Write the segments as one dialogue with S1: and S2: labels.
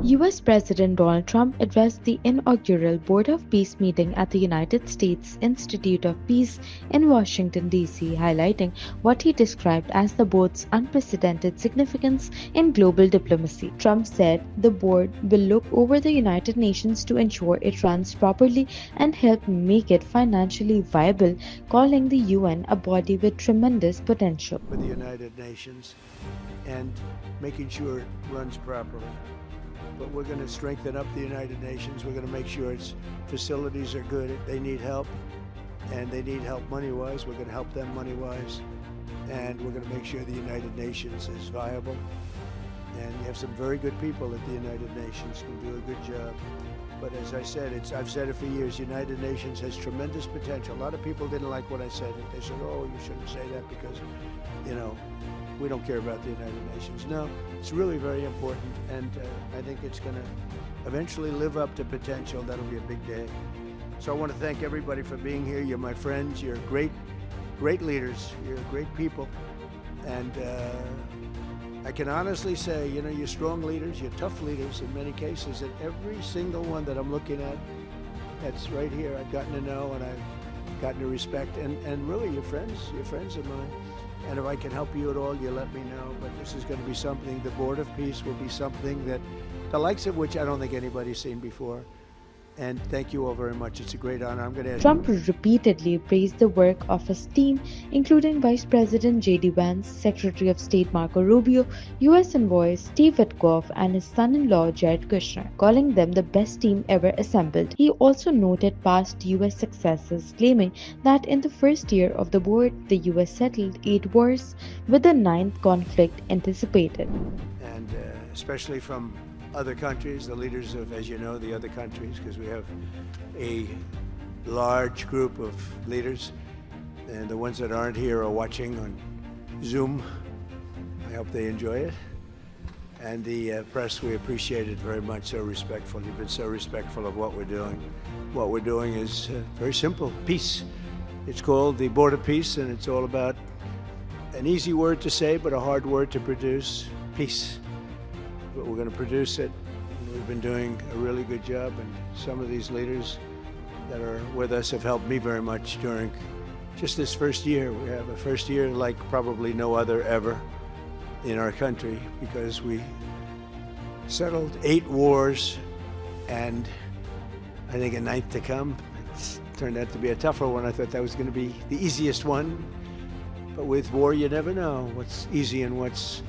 S1: US President Donald Trump addressed the inaugural Board of Peace meeting at the United States Institute of Peace in Washington, D.C., highlighting what he described as the board's unprecedented significance in global diplomacy. Trump said the board will look over the United Nations to ensure it runs properly and help make it financially viable, calling the UN a body with tremendous potential.
S2: With the United Nations and making sure it runs properly. But we're going to strengthen up the United Nations. We're going to make sure its facilities are good. They need help, and they need help money-wise. We're going to help them money-wise, and we're going to make sure the United Nations is viable. And you have some very good people at the United Nations who do a good job. But as I said, I've said it for years, United Nations has tremendous potential. A lot of people didn't like what I said. They said, oh, you shouldn't say that because, you know, we don't care about the United Nations. No, it's really very important, and I think it's going to eventually live up to potential. That'll be a big day. So I want to thank everybody for being here. You're my friends. You're great leaders. You're great people. And I can honestly say, you know, you're strong leaders. You're tough leaders in many cases. And every single one that I'm looking at, that's right here, I've gotten to know and I've gotten to respect. And really, you're friends of mine. And if I can help you at all, you let me know. But this is going to be something, the Board of Peace will be something that, the likes of which I don't think anybody's seen before. And thank you all very much. It's a great honor. I'm going to ask
S1: Trump repeatedly praised the work of his team, including Vice President JD Vance, Secretary of State Marco Rubio, US envoy Steve Witkoff, and his son-in-law Jared Kushner, calling them the best team ever assembled. He also noted past US successes, claiming that in the first year of the board, the US settled 8 wars, with the 9th conflict anticipated.
S2: And especially from other countries, the leaders of, as you know, the other countries, because we have a large group of leaders, and the ones that aren't here are watching on Zoom. I hope they enjoy it. And the press, we appreciate it very much, so respectful. You've been so respectful of what we're doing. What we're doing is very simple, peace. It's called the Board of Peace, and it's all about an easy word to say, but a hard word to produce, peace. But we're going to produce it. We've been doing a really good job, and some of these leaders that are with us have helped me very much during just this first year. We have a first year like probably no other ever in our country, because we settled 8 wars and I think a 9th to come. It's turned out to be a tougher one. I thought that was going to be the easiest one, but with war you never know what's easy and what's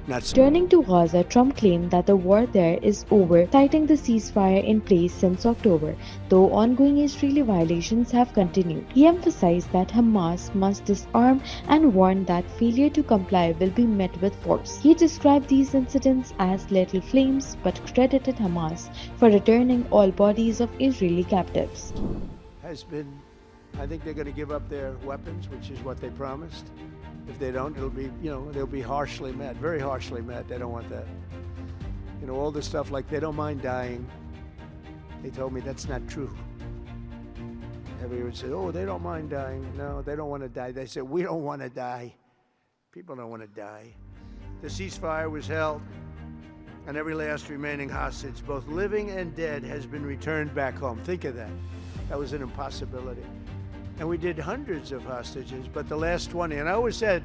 S2: not so.
S1: Turning to Gaza, Trump claimed that the war there is over, citing the ceasefire in place since October, though ongoing Israeli violations have continued. He emphasized that Hamas must disarm and warned that failure to comply will be met with force. He described these incidents as little flames, but credited Hamas for returning all bodies of Israeli captives.
S2: I think they're going to give up their weapons, which is what they promised. If they don't, it'll be, you know, they'll be harshly met, very harshly met. They don't want that. You know, all this stuff like they don't mind dying. They told me that's not true. Everyone said, oh, they don't mind dying. No, they don't want to die. They said, we don't want to die. People don't want to die. The ceasefire was held, and every last remaining hostage, both living and dead, has been returned back home. Think of that. That was an impossibility. And we did hundreds of hostages, but the last 20, and I always said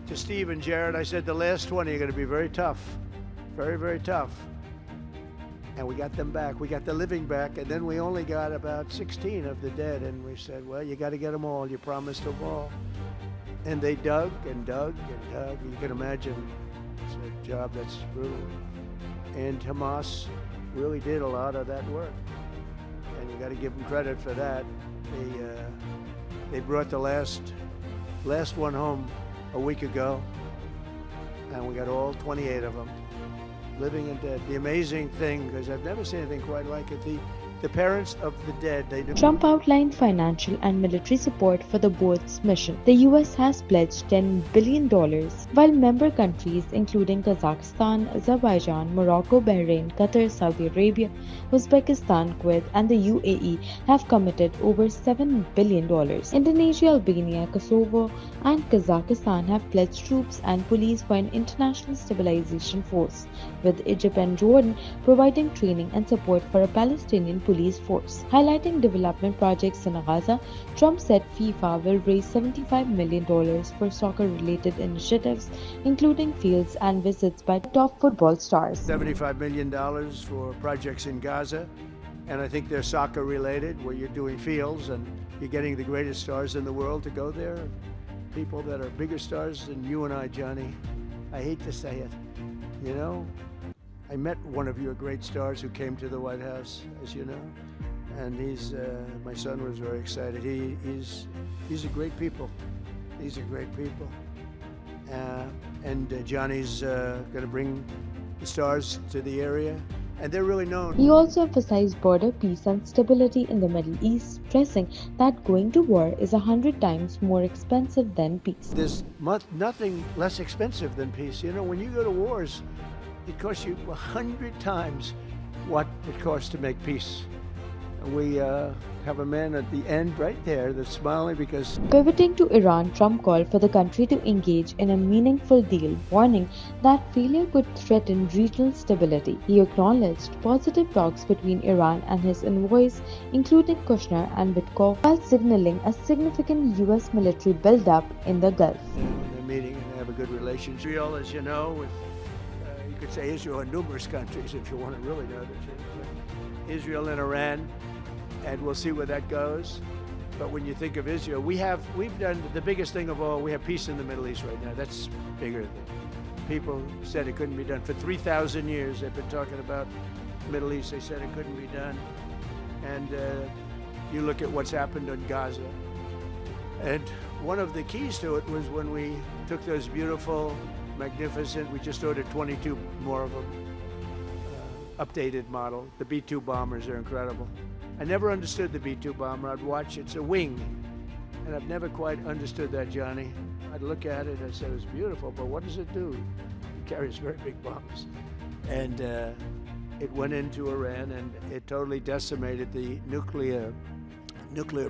S2: to Steve and Jared, I said the last 20 are going to be very tough, very, very tough. And we got them back. We got the living back, and then we only got about 16 of the dead, and we said, well, you got to get them all. You promised them all. And they dug and dug and dug. You can imagine it's a job that's brutal. And Hamas really did a lot of that work, and you got to give them credit for that. They brought the last one home a week ago, and we got all 28 of them, living and dead. The amazing thing, because I've never seen anything quite like it, The parents of the dead, they do.
S1: Trump outlined financial and military support for the boat's mission. The US has pledged $10 billion, while member countries including Kazakhstan, Azerbaijan, Morocco, Bahrain, Qatar, Saudi Arabia, Uzbekistan, Kuwait, and the UAE have committed over $7 billion. Indonesia, Albania, Kosovo, and Kazakhstan have pledged troops and police for an international stabilization force, with Egypt and Jordan providing training and support for a Palestinian police force. Highlighting development projects in Gaza, Trump said FIFA will raise $75 million for soccer-related initiatives, including fields and visits by top football stars.
S2: $75 million for projects in Gaza, and I think they're soccer-related, where you're doing fields and you're getting the greatest stars in the world to go there. People that are bigger stars than you and I, Johnny. I hate to say it, you know. I met one of your great stars who came to the White House, as you know, and my son was very excited. He's a great people. These are great people. And Johnny's going to bring the stars to the area, and they're really known.
S1: He also emphasized border peace and stability in the Middle East, stressing that going to war is 100 times more expensive than peace.
S2: There's nothing less expensive than peace. You know, when you go to wars, it costs you 100 times what it costs to make peace. And we have a man at the end right there that's smiling because...
S1: Pivoting to Iran, Trump called for the country to engage in a meaningful deal, warning that failure could threaten regional stability. He acknowledged positive talks between Iran and his envoys, including Kushner and Witkoff, while signaling a significant U.S. military buildup in the Gulf.
S2: They're meeting and they have a good relationship. Israel, as you know, with you could say Israel and numerous countries if you want to really know the truth. Israel and Iran, and we'll see where that goes. But when you think of Israel, we've done the biggest thing of all. We have peace in the Middle East right now. That's bigger than people said it couldn't be done. For 3,000 years, they've been talking about the Middle East. They said it couldn't be done. And you look at what's happened in Gaza. And one of the keys to it was when we took those beautiful, magnificent, we just ordered 22 more of them, updated model. The B-2 bombers are incredible. I never understood the B-2 bomber. I'd watch, it's a wing. And I've never quite understood that, Johnny. I'd look at it, I said, it's beautiful, but what does it do? It carries very big bombs. And it went into Iran and it totally decimated the nuclear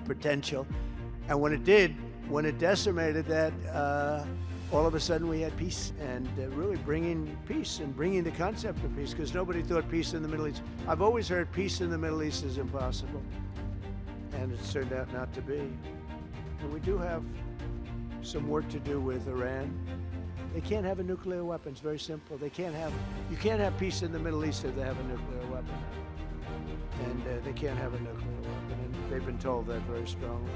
S2: potential. And when it did, when it decimated that, all of a sudden we had peace, and really bringing peace and bringing the concept of peace, because nobody thought peace in the Middle East. I've always heard peace in the Middle East is impossible, and it's turned out not to be. And we do have some work to do with Iran. They can't have a nuclear weapon. It's very simple. You can't have peace in the Middle East if they have a nuclear weapon. And they can't have a nuclear weapon, and they've been told that very strongly.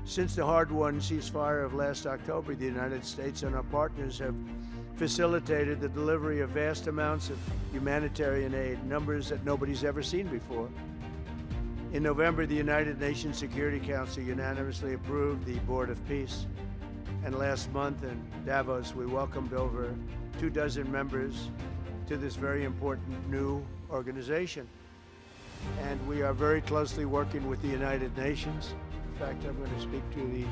S2: Since the hard-won ceasefire of last October, the United States and our partners have facilitated the delivery of vast amounts of humanitarian aid, numbers that nobody's ever seen before. In November, the United Nations Security Council unanimously approved the Board of Peace. And last month in Davos, we welcomed over 24 members to this very important new organization. And we are very closely working with the United Nations. In fact, I'm going to speak to the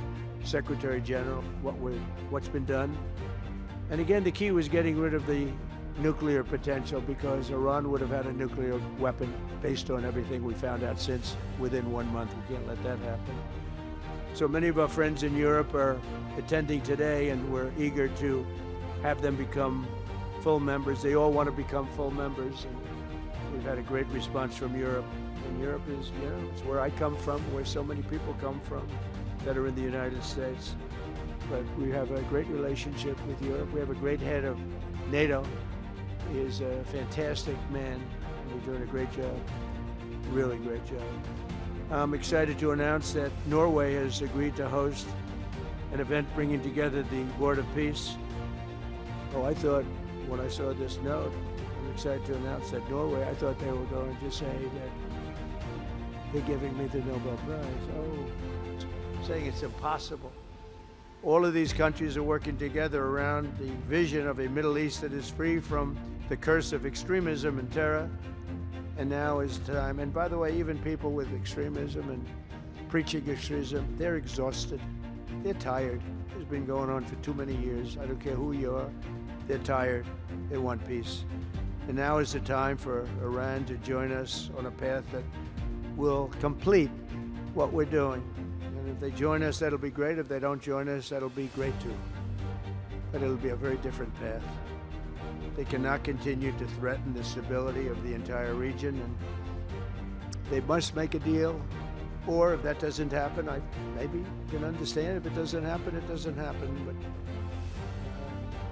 S2: Secretary General what's been done. And again, the key was getting rid of the nuclear potential, because Iran would have had a nuclear weapon based on everything we found out since within 1 month. We can't let that happen. So many of our friends in Europe are attending today, and we're eager to have them become full members. They all want to become full members, and we've had a great response from Europe. And Europe is, you know, it's where I come from, where so many people come from that are in the United States. But we have a great relationship with Europe. We have a great head of NATO. He is a fantastic man, and he's doing a great job, really great job. I'm excited to announce that Norway has agreed to host an event bringing together the Board of Peace. Oh, I thought when I saw this note, I'm excited to announce that Norway, I thought they were going to say that they're giving me the Nobel Prize. Oh, saying it's impossible. All of these countries are working together around the vision of a Middle East that is free from the curse of extremism and terror, And now is time. And by the way, even people with extremism and preaching extremism, they're exhausted. They're tired. It's been going on for too many years. I don't care who you are. They're tired. They want peace. And now is the time for Iran to join us on a path that will complete what we're doing. And if they join us, that'll be great. If they don't join us, that'll be great too. But it'll be a very different path. They cannot continue to threaten the stability of the entire region, and they must make a deal. Or if that doesn't happen, I maybe can understand. If it doesn't happen, it doesn't happen. But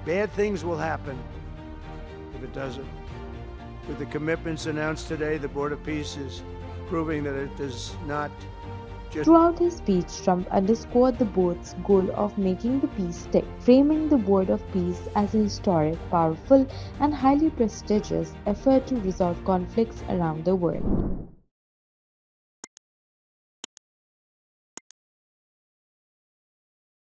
S2: bad things will happen if it doesn't. With the commitments announced today, the Board of Peace is proving that it does not just...
S1: Throughout his speech, Trump underscored the board's goal of making the peace stick, framing the Board of Peace as a historic, powerful, and highly prestigious effort to resolve conflicts around the world.